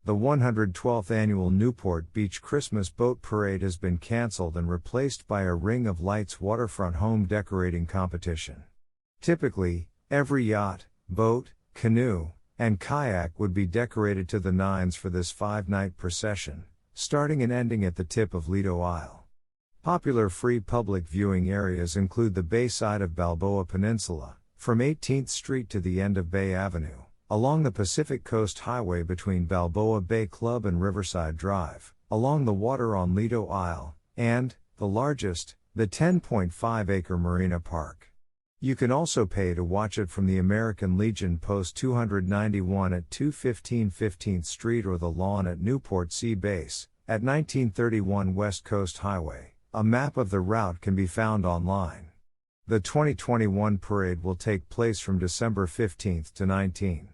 The 112th annual Newport Beach Christmas Boat Parade has been canceled and replaced by a Ring of Lights waterfront home decorating competition. Typically, every yacht, boat, canoe, and kayak would be decorated to the nines for this 5-night procession, starting and ending at the tip of Lido Isle. Popular free public viewing areas include the bayside of Balboa Peninsula, from 18th Street to the end of Bay Avenue, along the Pacific Coast Highway between Balboa Bay Club and Riverside Drive, along the water on Lido Isle, and, the largest, the 10.5-acre Marina Park. You can also pay to watch it from the American Legion Post 291 at 215 15th Street or the lawn at Newport Sea Base, at 1931 West Coast Highway. A map of the route can be found online. The 2021 parade will take place from December 15 to 19.